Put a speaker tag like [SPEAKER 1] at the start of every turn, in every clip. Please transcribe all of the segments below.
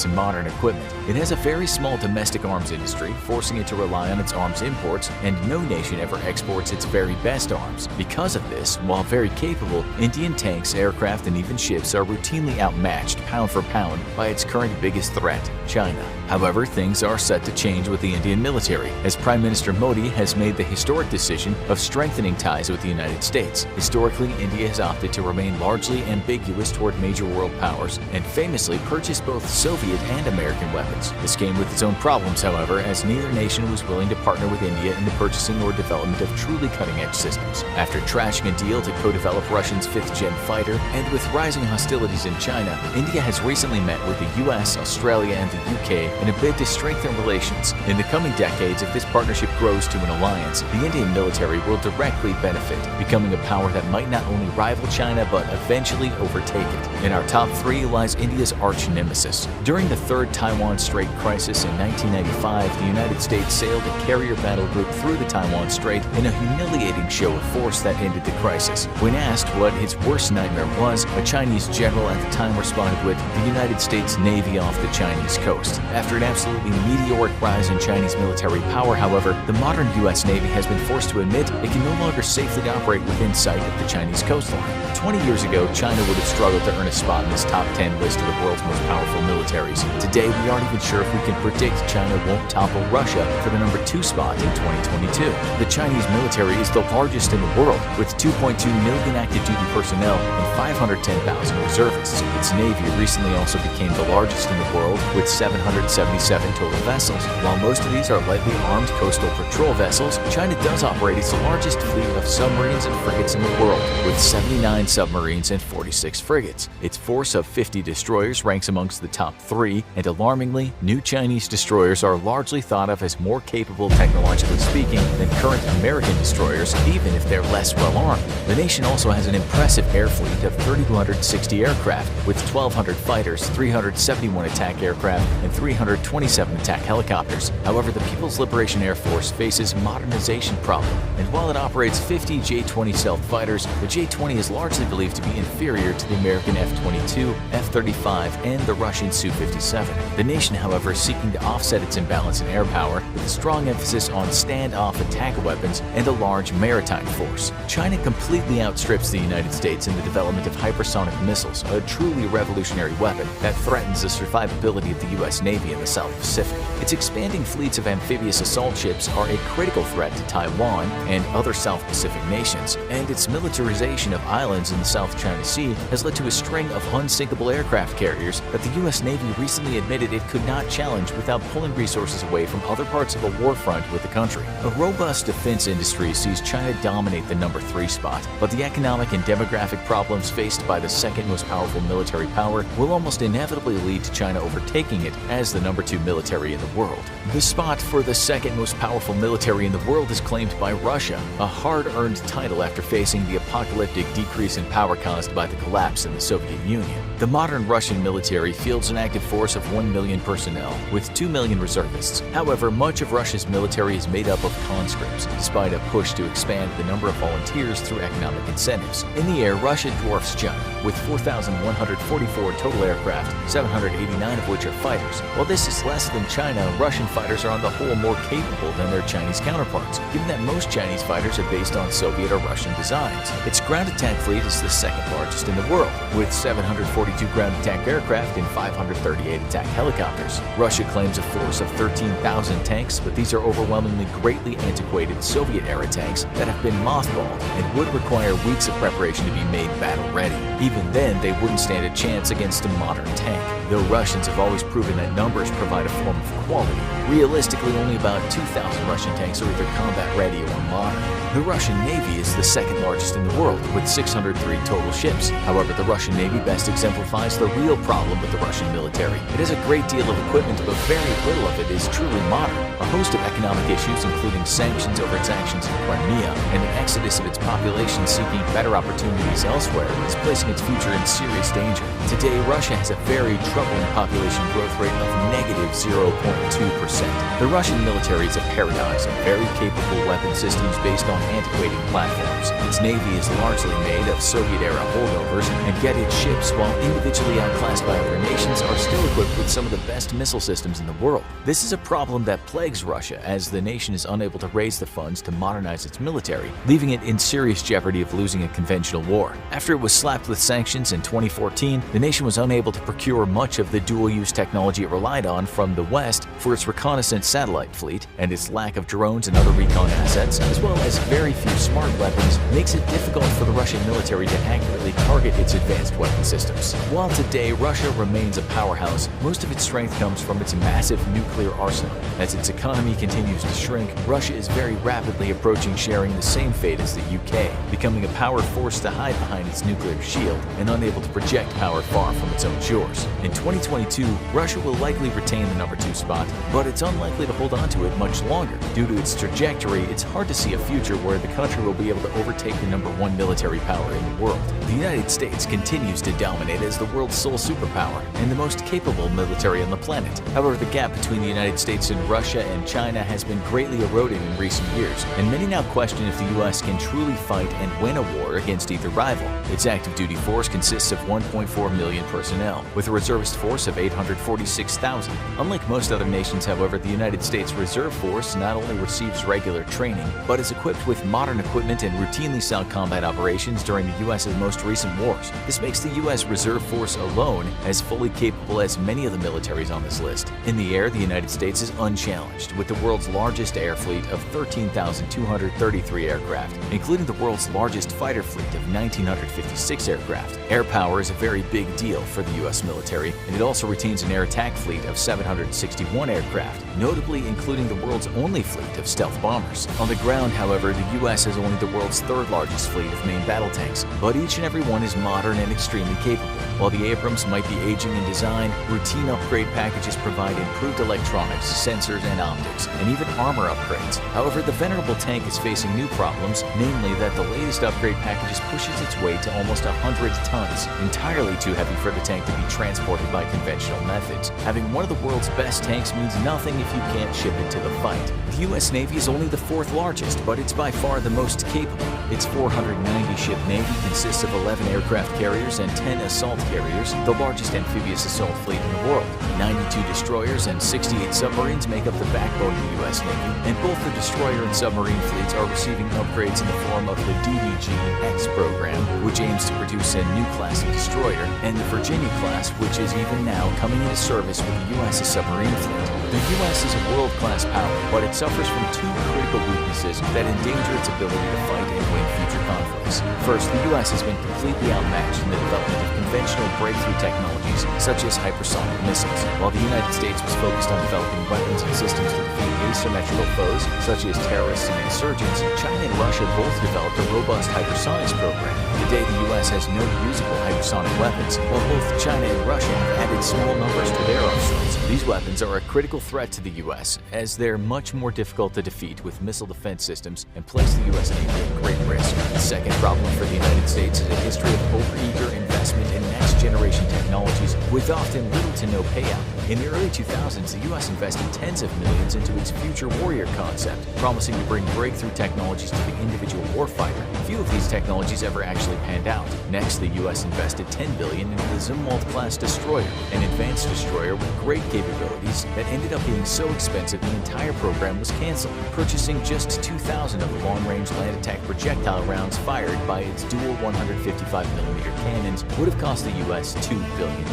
[SPEAKER 1] and modern equipment. It has a very small domestic arms industry, forcing it to rely on its arms imports, and no nation ever exports its very best arms. Because of this, while very capable, Indian tanks, aircraft, and even ships are routinely outmatched pound for pound by its current biggest threat, China. However, things are set to change with the Indian military, as Prime Minister Modi has made the historic decision of strengthening ties with the United States. Historically, India has opted to remain largely ambiguous toward major world powers, and famously purchased both Soviet and American weapons. This came with its own problems, however, as neither nation was willing to partner with India in the purchasing or development of truly cutting-edge systems. After trashing a deal to co-develop Russia's 5th-gen fighter, and with rising hostilities in China, India has recently met with the US, Australia, and the UK in a bid to strengthen relations. In the coming decades, if this partnership grows to an alliance, the Indian military will directly benefit, becoming a power that might not only rival China but eventually overtake it. In our top 3 lies India's arch nemesis. During the Third Taiwan Strait crisis in 1995, the United States sailed a carrier battle group through the Taiwan Strait in a humiliating show of force that ended the crisis. When asked what his worst nightmare was, a Chinese general at the time responded with the United States Navy off the Chinese coast. After an absolutely meteoric rise in Chinese military power, however, the modern US Navy has been forced to admit it can no longer safely operate within sight of the Chinese coastline. 20 years ago, China would have struggled to earn a spot in this top 10 list of the world's most powerful militaries. Today, we aren't even sure if we can predict China won't topple Russia for the number 2 spot in 2022. The Chinese military is the largest in the world, with 2.2 million active duty personnel and 510,000 reservists. Its navy recently also became the largest in the world, with 777 total vessels. While most of these are lightly armed coastal patrol vessels, China does operate its largest fleet of submarines and frigates in the world, with 79 submarines and 46 frigates. Its force of 50 destroyers ranks amongst the top 3, and alarmingly, new Chinese destroyers are largely thought of as more capable technologically speaking than current American destroyers, even if they're less well-armed. The nation also has an impressive air fleet of 3,260 aircraft, with 1,200 fighters, 371 attack aircraft, and 327 attack helicopters. However, the People's Liberation Air Force faces a modernization problem, and while it operates 50 J-20 stealth fighters, the J-20 is largely believed to be inferior to the American F-22, F-35, and the Russian Su-57. The nation, however, is seeking to offset its imbalance in air power with a strong emphasis on standoff attack weapons and a large maritime force. China completely outstrips the United States in the development of hypersonic missiles, a truly revolutionary weapon that threatens the survivability of the U.S. Navy in the South Pacific. Its expanding fleets of amphibious assault ships are a critical threat to Taiwan and other South Pacific nations, and its militarization of islands in the South China Sea has led to a string of unsinkable aircraft carriers that the U.S. Navy recently admitted it could not challenge without pulling resources away from other parts of the war front with the country. A robust defense industry sees China dominate the number 3 spot, but the economic and demographic problems faced by the second most powerful military power will almost inevitably lead to China overtaking it as the number 2 military in the world. The spot for the second most powerful military in the world is claimed by Russia, a hard-earned title after facing the apocalyptic decrease in power caused by the collapse in the Soviet Union. The modern Russian military fields an active force of 1 million personnel, with 2 million reservists. However, much of Russia's military is made up of conscripts, despite a push to expand the number of volunteers through economic incentives. In the air, Russia dwarfs China, with 4,144 total aircraft, 789 of which are fighters. While this is less than China, Russian fighters are on the whole more capable than their Chinese counterparts, given that most Chinese fighters are based on Soviet or Russian designs. Its ground attack fleet is the second largest in the world, with 742 ground attack aircraft and 538 attack helicopters. Russia claims a force of 13,000 tanks, but these are overwhelmingly greatly antiquated Soviet-era tanks that have been mothballed and would require weeks of preparation to be made battle-ready. Even then, they wouldn't stand a chance against a modern tank. Though Russians have always proven that numbers provide a form of quality, realistically only about 2,000 Russian tanks are either combat-ready or modern. The Russian Navy is the second largest in the world, with 603 total ships. However, the Russian Navy best exemplifies the real problem with the Russian military. It has a great deal of equipment, but very little of it is truly modern. A host of economic issues, including sanctions over its actions in Crimea and the exodus of its population seeking better opportunities elsewhere, is placing its future in serious danger. Today, Russia has a very troubling population growth rate of negative 0.2%. The Russian military is a paradox of very capable weapon systems based on on antiquated platforms. Its navy is largely made of Soviet-era holdovers, and yet its ships, while individually outclassed by other nations, are still equipped with some of the best missile systems in the world. This is a problem that plagues Russia, as the nation is unable to raise the funds to modernize its military, leaving it in serious jeopardy of losing a conventional war. After it was slapped with sanctions in 2014, the nation was unable to procure much of the dual-use technology it relied on from the West for its reconnaissance satellite fleet, and its lack of drones and other recon assets, as well as very few smart weapons, makes it difficult for the Russian military to accurately target its advanced weapon systems. While today Russia remains a powerhouse, most of its strength comes from its massive nuclear arsenal. As its economy continues to shrink, Russia is very rapidly approaching sharing the same fate as the UK, becoming a power forced to hide behind its nuclear shield and unable to project power far from its own shores. In 2022, Russia will likely retain the number 2 spot, but it's unlikely to hold on to it much longer. Due to its trajectory, it's hard to see a future where the country will be able to overtake the number 1 military power in the world. The United States continues to dominate as the world's sole superpower and the most capable military on the planet. However, the gap between the United States and Russia and China has been greatly eroded in recent years, and many now question if the US can truly fight and win a war against either rival. Its active duty force consists of 1.4 million personnel, with a reservist force of 846,000. Unlike most other nations, however, the United States Reserve Force not only receives regular training, but is equipped with modern equipment and routinely saw combat operations during the US's most recent wars. This makes the US Reserve Force alone as fully capable as many of the militaries on this list. In the air, the United States is unchallenged, with the world's largest air fleet of 13,233 aircraft, including the world's largest fighter fleet of 1,956 aircraft. Air power is a very big deal for the US military, and it also retains an air attack fleet of 761 aircraft, notably including the world's only fleet of stealth bombers. On the ground, however, the US has only the world's 3rd largest fleet of main battle tanks, but each and every one is modern and extremely capable. While the Abrams might be aging in design, routine upgrade packages provide improved electronics, sensors, and optics, and even armor upgrades. However, the venerable tank is facing new problems, namely that the latest upgrade packages pushes its weight to almost 100 tons, entirely too heavy for the tank to be transported by conventional methods. Having one of the world's best tanks means nothing if you can't ship it to the fight. The US Navy is only the 4th largest, but it's by far the most capable. Its 490-ship Navy consists of 11 aircraft carriers and 10 assault carriers, the largest amphibious assault fleet in the world. 92 destroyers and 68 submarines make up the backbone of the US Navy, and both the destroyer and submarine fleets are receiving upgrades in the form of the DDG-X program, which aims to produce a new class of destroyer, and the Virginia class, which is even now coming into service with the US's submarine fleet. The US is a world-class power, but it suffers from 2 critical weaknesses that endanger its ability to fight and win future conflicts. First, the US has been completely outmatched in the development of conventional breakthrough technologies such as hypersonic missiles. While the United States was focused on developing weapons and systems to defeat asymmetrical foes such as terrorists and insurgents, China and Russia both developed a robust hypersonics program. Today, the US has no usable hypersonic weapons, while both China and Russia have added small numbers to their arsenals. These weapons are a critical threat to the US, as they're much more difficult to defeat with missile defense systems and place the US Navy at great risk. The second problem for the United States is a history of overeager investment in next-generation technologies with often little to no payout. In the early 2000s, the US invested tens of millions into its future warrior concept, promising to bring breakthrough technologies to the individual warfighter. Few of these technologies ever actually panned out. Next, the US invested $10 billion into the Zumwalt-class destroyer, an advanced destroyer with great capabilities that ended up being so expensive the entire program was canceled. Purchasing just 2,000 of the long-range land attack projectile rounds fired by its dual 155mm cannons would have cost the US $2 billion.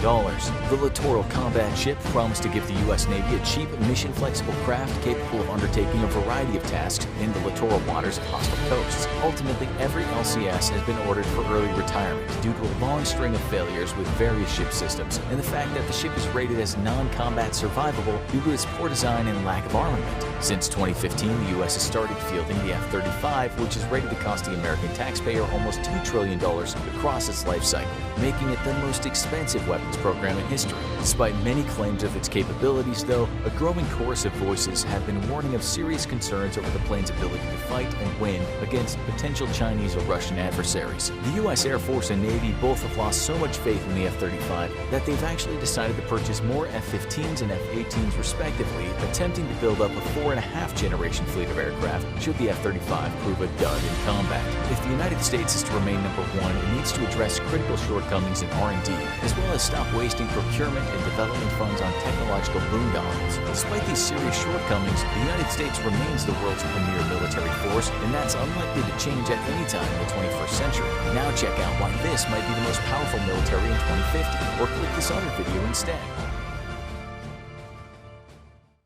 [SPEAKER 1] The Littoral combat ship promised to give the US Navy a cheap, mission-flexible craft capable of undertaking a variety of tasks in the littoral waters of hostile coasts. Ultimately, every LCS has been ordered for early retirement due to a long string of failures with various ship systems, and the fact that the ship is rated as non-combat survivable due to its poor design and lack of armament. Since 2015, the US has started fielding the F-35, which is rated to cost the American taxpayer almost $2 trillion across its life cycle, making it the most expensive weapons program in history. Despite many claims claims of its capabilities, though, a growing chorus of voices have been warning of serious concerns over the plane's ability to fight and win against potential Chinese or Russian adversaries. The U.S. Air Force and Navy both have lost so much faith in the F-35 that they've actually decided to purchase more F-15s and F-18s respectively, attempting to build up a 4.5 generation fleet of aircraft should the F-35 prove a dud in combat. If the United States is to remain number one, it needs to address critical shortcomings in R&D, as well as stop wasting procurement and development funds on technological boondoggles. Despite these serious shortcomings, the United States remains the world's premier military force, and that's unlikely to change at any time in the 21st century. Now check out why this might be the most powerful military in 2050, or click this other video instead.